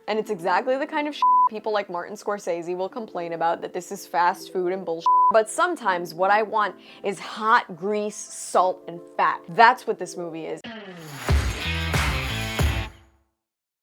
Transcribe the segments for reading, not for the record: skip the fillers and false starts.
And it's exactly the kind of shit people like Martin Scorsese will complain about, that this is fast food and bullshit. But sometimes what I want is hot grease, salt, and fat. That's what this movie is.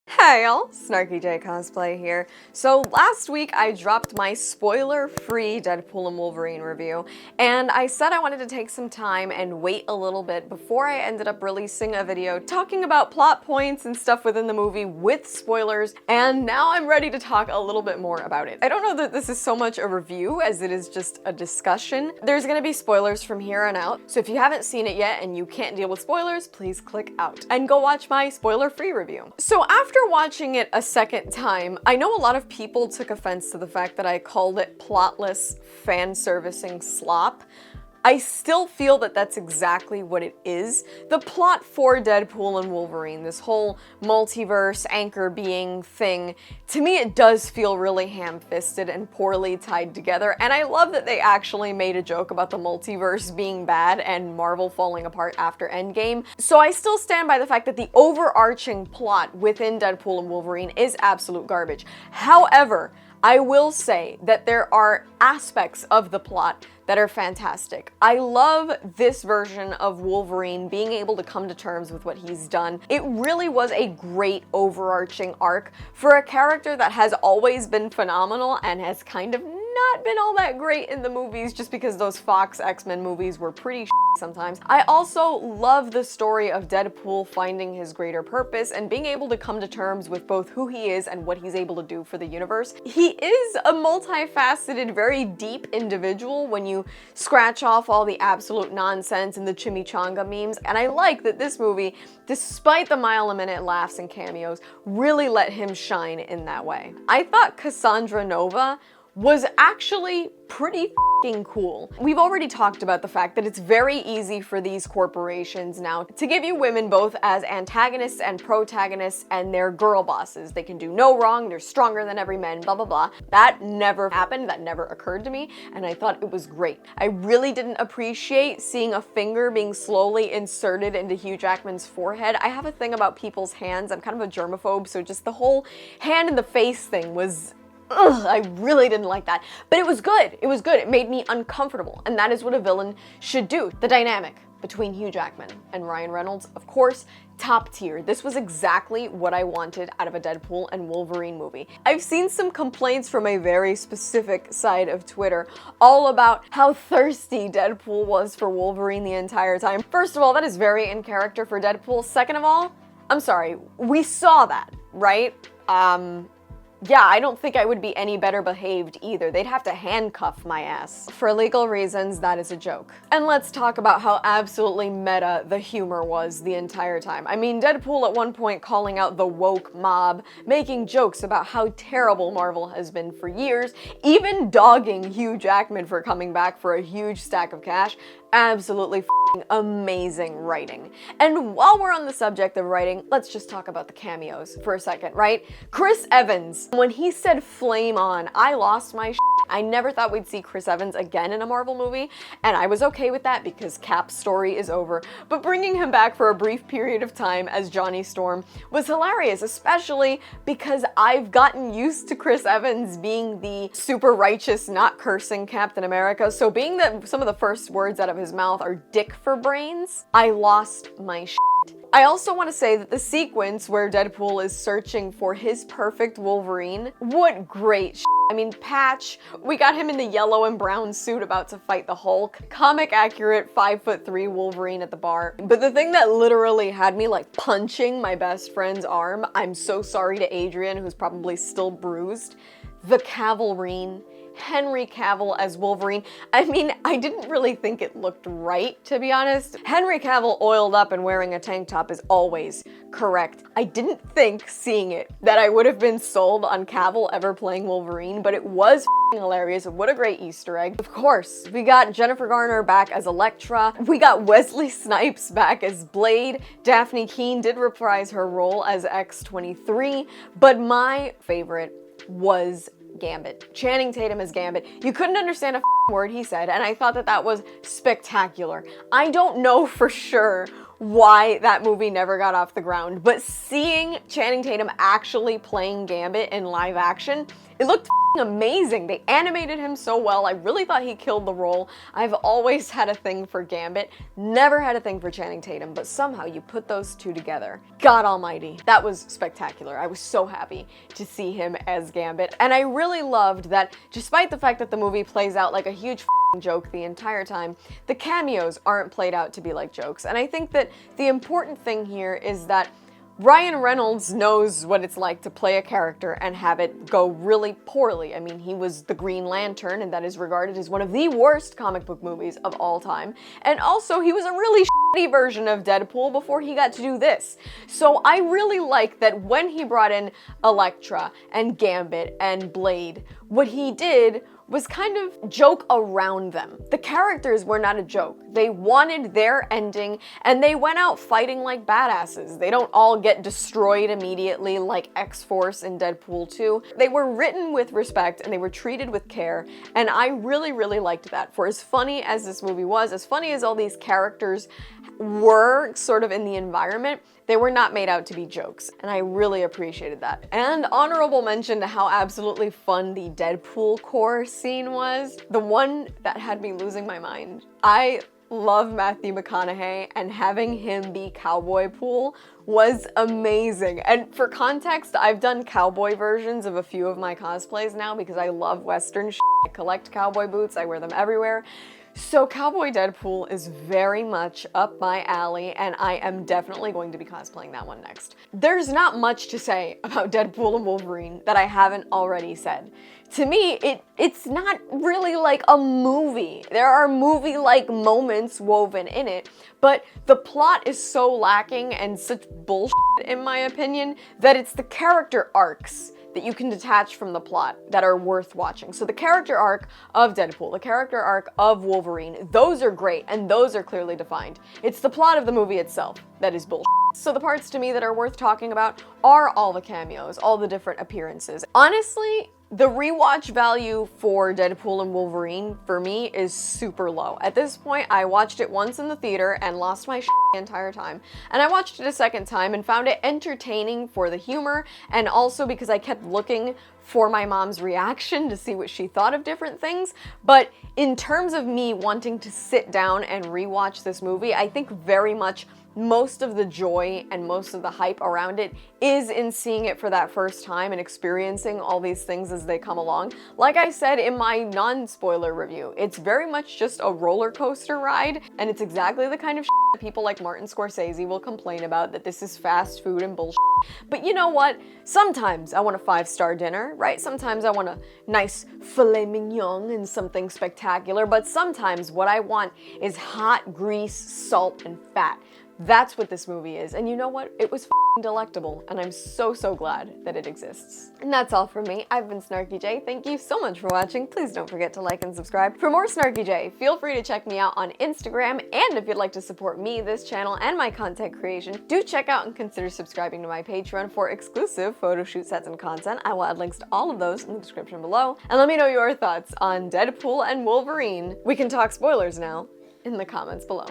Hey y'all, SnarkyJay cosplay here. So last week I dropped my spoiler-free Deadpool and Wolverine review, and I said I wanted to take some time and wait a little bit before I ended up releasing a video talking about plot points and stuff within the movie with spoilers, and now I'm ready to talk a little bit more about it. I don't know that this is so much a review as it is just a discussion. There's gonna be spoilers from here on out, so if you haven't seen it yet and you can't deal with spoilers, please click out and go watch my spoiler-free review. So after watching it a second time, I know a lot of people took offense to the fact that I called it plotless fan-servicing slop. I still feel that that's exactly what it is. The plot for Deadpool and Wolverine, this whole multiverse anchor being thing, to me it does feel really ham-fisted and poorly tied together, and I love that they actually made a joke about the multiverse being bad and Marvel falling apart after Endgame. So I still stand by the fact that the overarching plot within Deadpool and Wolverine is absolute garbage. However, I will say that there are aspects of the plot that are fantastic. I love this version of Wolverine being able to come to terms with what he's done. It really was a great overarching arc for a character that has always been phenomenal and has kind of not been all that great in the movies just because those Fox X-Men movies were pretty sometimes. I also love the story of Deadpool finding his greater purpose and being able to come to terms with both who he is and what he's able to do for the universe. He is a multifaceted, very deep individual when you scratch off all the absolute nonsense and the chimichanga memes, and I like that this movie, despite the mile-a-minute laughs and cameos, really let him shine in that way. I thought Cassandra Nova was actually pretty f***ing cool. We've already talked about the fact that it's very easy for these corporations now to give you women both as antagonists and protagonists, and they're girl bosses. They can do no wrong, they're stronger than every man, blah blah blah. That never happened, that never occurred to me, and I thought it was great. I really didn't appreciate seeing a finger being slowly inserted into Hugh Jackman's forehead. I have a thing about people's hands, I'm kind of a germaphobe, so just the whole hand in the face thing was ugh, I really didn't like that. But it was good. It was good. It made me uncomfortable. And that is what a villain should do. The dynamic between Hugh Jackman and Ryan Reynolds, of course, top tier. This was exactly what I wanted out of a Deadpool and Wolverine movie. I've seen some complaints from a very specific side of Twitter all about how thirsty Deadpool was for Wolverine the entire time. First of all, that is very in character for Deadpool. Second of all, I'm sorry, we saw that, right? Yeah, I don't think I would be any better behaved either. They'd have to handcuff my ass. For legal reasons, that is a joke. And let's talk about how absolutely meta the humor was the entire time. I mean, Deadpool at one point calling out the woke mob, making jokes about how terrible Marvel has been for years, even dogging Hugh Jackman for coming back for a huge stack of cash. Absolutely f***ing amazing writing. And while we're on the subject of writing, let's just talk about the cameos for a second, right? Chris Evans, when he said flame on, I lost my shit. I never thought we'd see Chris Evans again in a Marvel movie, and I was okay with that because Cap's story is over. But bringing him back for a brief period of time as Johnny Storm was hilarious, especially because I've gotten used to Chris Evans being the super righteous, not cursing Captain America, so being that some of the first words out of his mouth are dick for brains, I lost my shit. I also want to say that the sequence where Deadpool is searching for his perfect Wolverine, what great shit. I mean, Patch, we got him in the yellow and brown suit about to fight the Hulk. Comic accurate 5'3" Wolverine at the bar. But the thing that literally had me like punching my best friend's arm, I'm so sorry to Adrian, who's probably still bruised, the Cavalrine. Henry Cavill as Wolverine. I mean, I didn't really think it looked right, to be honest. Henry Cavill oiled up and wearing a tank top is always correct. I didn't think, seeing it, that I would have been sold on Cavill ever playing Wolverine, but it was hilarious. What a great Easter egg. Of course, we got Jennifer Garner back as Elektra. We got Wesley Snipes back as Blade. Daphne Keane did reprise her role as X-23, but my favorite was Gambit. Channing Tatum as Gambit. You couldn't understand a word he said, and I thought that that was spectacular. I don't know for sure why that movie never got off the ground, but seeing Channing Tatum actually playing Gambit in live action, it looked amazing. They animated him so well. I really thought he killed the role. I've always had a thing for Gambit, never had a thing for Channing Tatum, but somehow you put those two together. God almighty, that was spectacular. I was so happy to see him as Gambit, and I really loved that despite the fact that the movie plays out like a huge joke the entire time, the cameos aren't played out to be like jokes. And I think that the important thing here is that Ryan Reynolds knows what it's like to play a character and have it go really poorly. I mean, he was the Green Lantern, and that is regarded as one of the worst comic book movies of all time. And also, he was a really shitty version of Deadpool before he got to do this. So I really like that when he brought in Elektra and Gambit and Blade, what he did was kind of joke around them. The characters were not a joke. They wanted their ending, and they went out fighting like badasses. They don't all get destroyed immediately like X-Force in Deadpool 2. They were written with respect, and they were treated with care, and I really, really liked that. For as funny as this movie was, as funny as all these characters were sort of in the environment, they were not made out to be jokes, and I really appreciated that. And honorable mention to how absolutely fun the Deadpool core scene was. The one that had me losing my mind. I love Matthew McConaughey, and having him be Cowboy Pool was amazing. And for context, I've done cowboy versions of a few of my cosplays now because I love Western shit. I collect cowboy boots, I wear them everywhere. So Cowboy Deadpool is very much up my alley, and I am definitely going to be cosplaying that one next. There's not much to say about Deadpool and Wolverine that I haven't already said. To me, it's not really like a movie. There are movie-like moments woven in it, but the plot is so lacking and such bullshit, in my opinion, that it's the character arcs that you can detach from the plot that are worth watching. So the character arc of Deadpool, the character arc of Wolverine, those are great, and those are clearly defined. It's the plot of the movie itself that is bullshit. So the parts to me that are worth talking about are all the cameos, all the different appearances. Honestly, the rewatch value for Deadpool and Wolverine, for me, is super low. At this point, I watched it once in the theater and lost my shit the entire time. And I watched it a second time and found it entertaining for the humor, and also because I kept looking for my mom's reaction to see what she thought of different things. But in terms of me wanting to sit down and rewatch this movie, I think very much most of the joy and most of the hype around it is in seeing it for that first time and experiencing all these things as they come along. Like I said in my non-spoiler review, it's very much just a roller coaster ride, and it's exactly the kind of shit that people like Martin Scorsese will complain about, that this is fast food and bullshit. But you know what? Sometimes I want a 5-star dinner, right? Sometimes I want a nice filet mignon and something spectacular, but sometimes what I want is hot grease, salt, and fat. That's what this movie is, and you know what? It was delectable, and I'm so glad that it exists. And that's all from me. I've been SnarkyJay. Thank you so much for watching. Please don't forget to like and subscribe. For more SnarkyJay, feel free to check me out on Instagram, and if you'd like to support me, this channel, and my content creation, do check out and consider subscribing to my Patreon for exclusive photo shoot sets and content. I will add links to all of those in the description below. And let me know your thoughts on Deadpool and Wolverine. We can talk spoilers now in the comments below.